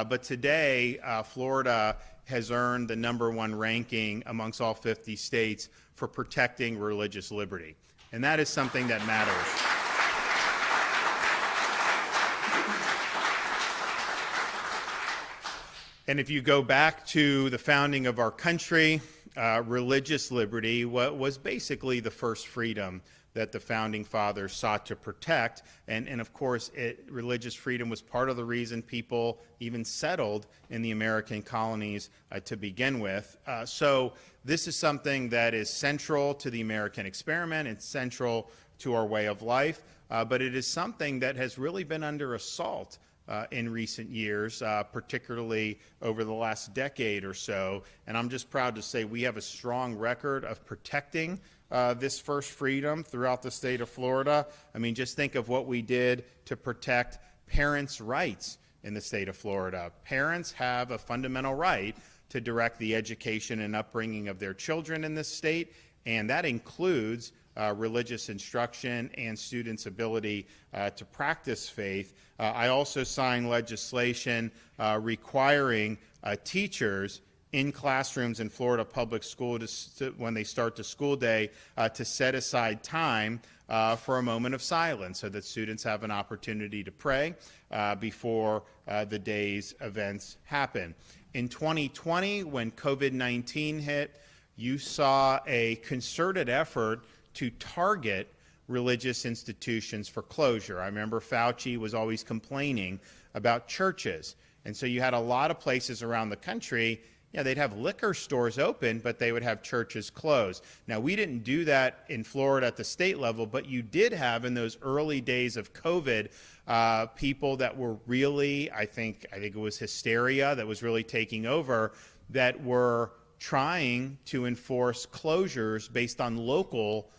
But today, Florida has earned the #1 ranking amongst all 50 states for protecting religious liberty. And that is something that matters. And if you go back to the founding of our country, religious liberty was basically the first freedom that the founding fathers sought to protect. And of course, religious freedom was part of the reason people even settled in the American colonies to begin with. So this is something that is central to the American experiment. It's central to our way of life, but it is something that has really been under assault in recent years, particularly over the last decade or so. And I'm just proud to say we have a strong record of protecting this first freedom throughout the state of Florida. I mean, just think of what we did to protect parents' rights in the state of Florida. Parents have a fundamental right to direct the education and upbringing of their children in this state, and that includes religious instruction and students' ability to practice faith. I also signed legislation requiring teachers in classrooms in Florida public school when they start the school day to set aside time for a moment of silence so that students have an opportunity to pray before the day's events happen. In 2020, when COVID-19 hit, you saw a concerted effort to target religious institutions for closure. I remember Fauci was always complaining about churches. And so you had a lot of places around the country, they'd have liquor stores open, but they would have churches closed. Now, we didn't do that in Florida at the state level, but you did have in those early days of COVID people that were really, I think it was hysteria that was really taking over, that were trying to enforce closures based on local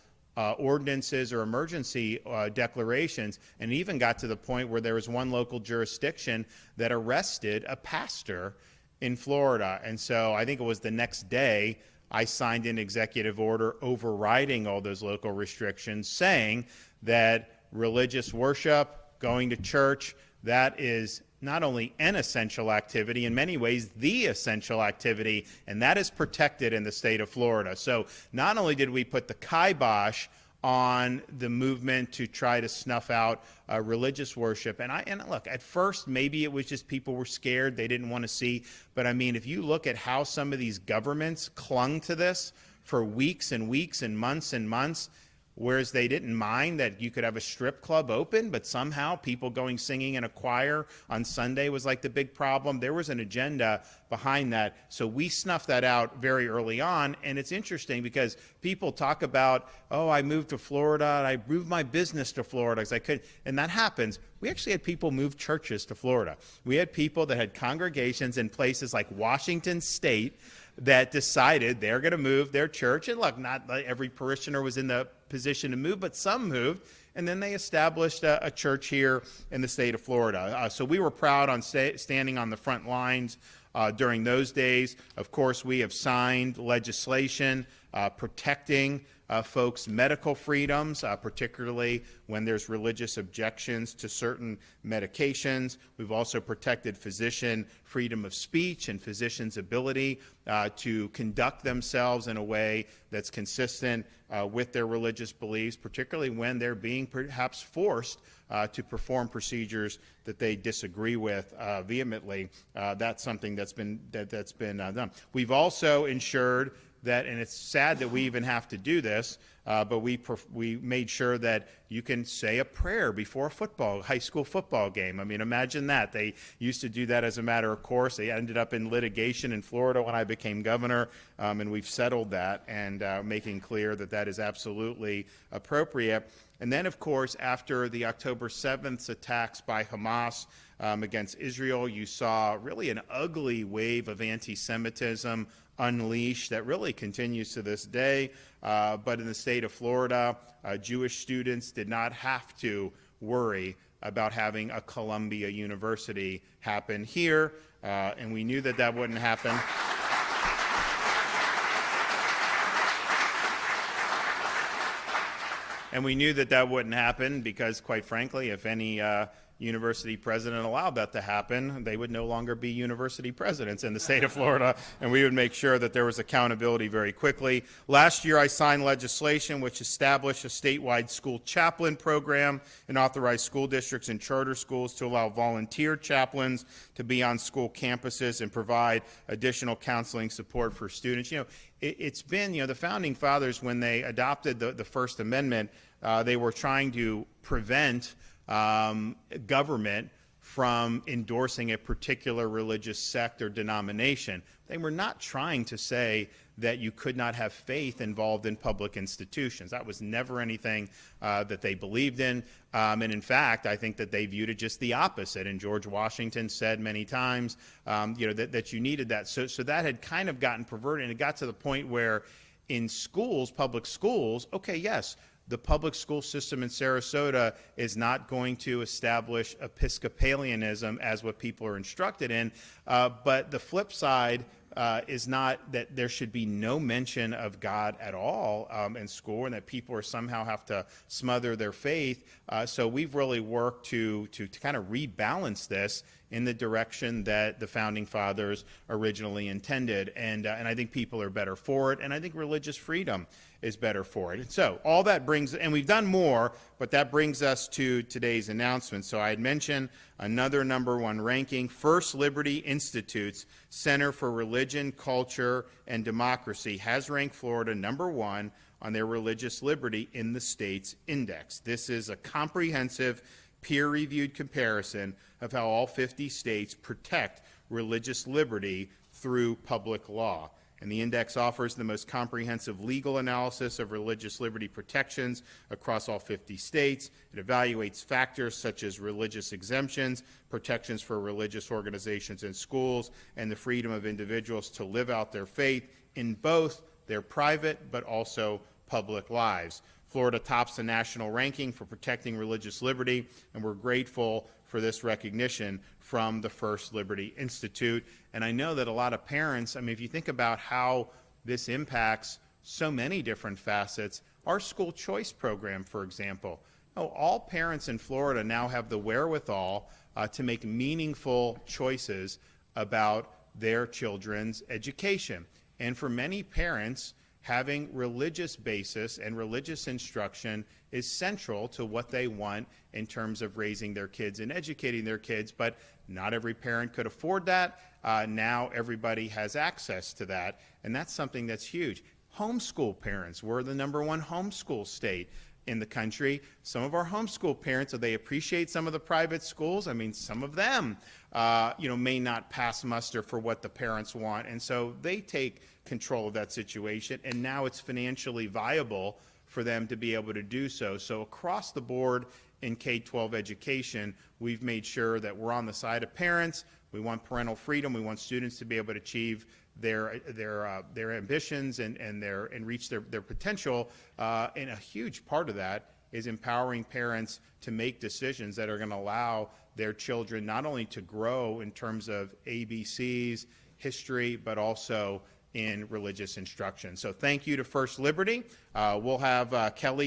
ordinances or emergency declarations, and even got to the point where there was one local jurisdiction that arrested a pastor in Florida. And so I think it was the next day I signed an executive order overriding all those local restrictions, saying that religious worship, going to church, that is not only an essential activity, in many ways the essential activity, and that is protected in the state of Florida. So not only did we put the kibosh on the movement to try to snuff out religious worship, and look, at first maybe it was just people were scared, they didn't want to see, but I mean, if you look at how some of these governments clung to this for weeks and weeks and months, whereas they didn't mind that you could have a strip club open, but somehow people going singing in a choir on Sunday was like the big problem. There was an agenda behind that. So we snuffed that out very early on. And it's interesting because people talk about, oh, I moved to Florida, and I moved my business to Florida because I could, and that happens. We actually had people move churches to Florida. We had people that had congregations in places like Washington State that decided they're going to move their church. And look, not every parishioner was in the position to move, but some moved, and then they established a church here in the state of Florida. So we were proud on standing on the front lines during those days. Of course, we have signed legislation protecting folks' medical freedoms, particularly when there's religious objections to certain medications. We've also protected physician freedom of speech and physicians' ability to conduct themselves in a way that's consistent with their religious beliefs, particularly when they're being perhaps forced to perform procedures that they disagree with vehemently. That's something that's been done. We've also ensured that, and it's sad that we even have to do this, but we made sure that you can say a prayer before a high school football game. I mean, imagine that. They used to do that as a matter of course. They ended up in litigation in Florida when I became governor, and we've settled that and making clear that that is absolutely appropriate. And then, of course, after the October 7th attacks by Hamas against Israel, you saw really an ugly wave of anti-Semitism unleashed that really continues to this day. But in the state of Florida, Jewish students did not have to worry about having a Columbia University happen here, and we knew that that wouldn't happen. And we knew that that wouldn't happen because, quite frankly, if any university president allowed that to happen, they would no longer be university presidents in the state of Florida, and we would make sure that there was accountability very quickly. Last year, I signed legislation which established a statewide school chaplain program and authorized school districts and charter schools to allow volunteer chaplains to be on school campuses and provide additional counseling support for students. You know, it's been, you know, the Founding Fathers, when they adopted the First Amendment, they were trying to prevent government from endorsing a particular religious sect or denomination. They were not trying to say that you could not have faith involved in public institutions. That was never anything that they believed in. And in fact, I think that they viewed it just the opposite. And George Washington said many times, you know, that you needed that. So that had kind of gotten perverted, and it got to the point where in schools, public schools, okay, yes, the public school system in Sarasota is not going to establish Episcopalianism as what people are instructed in, but the flip side is not that there should be no mention of God at all in school, and that people are somehow have to smother their faith. So we've really worked to kind of rebalance this in the direction that the Founding Fathers originally intended, and I think people are better for it, and I think religious freedom is better for it. And so all that brings, and we've done more, but that brings us to today's announcement. So I had mentioned another #1 ranking. First Liberty Institute's Center for Religion, Culture, and Democracy has ranked Florida #1 on their religious liberty in the state's index. This is a comprehensive, peer-reviewed comparison of how all 50 states protect religious liberty through public law. And the index offers the most comprehensive legal analysis of religious liberty protections across all 50 states. It evaluates factors such as religious exemptions, protections for religious organizations and schools, and the freedom of individuals to live out their faith in both their private but also public lives. Florida tops the national ranking for protecting religious liberty, and we're grateful for this recognition from the First Liberty Institute. And I know that a lot of parents, I mean, if you think about how this impacts so many different facets, our school choice program, for example, all parents in Florida now have the wherewithal to make meaningful choices about their children's education. And for many parents, having religious basis and religious instruction is central to what they want in terms of raising their kids and educating their kids, but not every parent could afford that. Now everybody has access to that, and that's something that's huge. Homeschool parents, we're the #1 homeschool state in the country. Some of our homeschool parents, so they appreciate some of the private schools. I mean, some of them, may not pass muster for what the parents want, and so they take control of that situation, and now it's financially viable for them to be able to do so. So across the board in K-12 education, we've made sure that we're on the side of parents. We want parental freedom. We want students to be able to achieve their ambitions and reach their potential. And a huge part of that is empowering parents to make decisions that are going to allow their children not only to grow in terms of ABCs, history, but also in religious instruction. So thank you to First Liberty. We'll have Kelly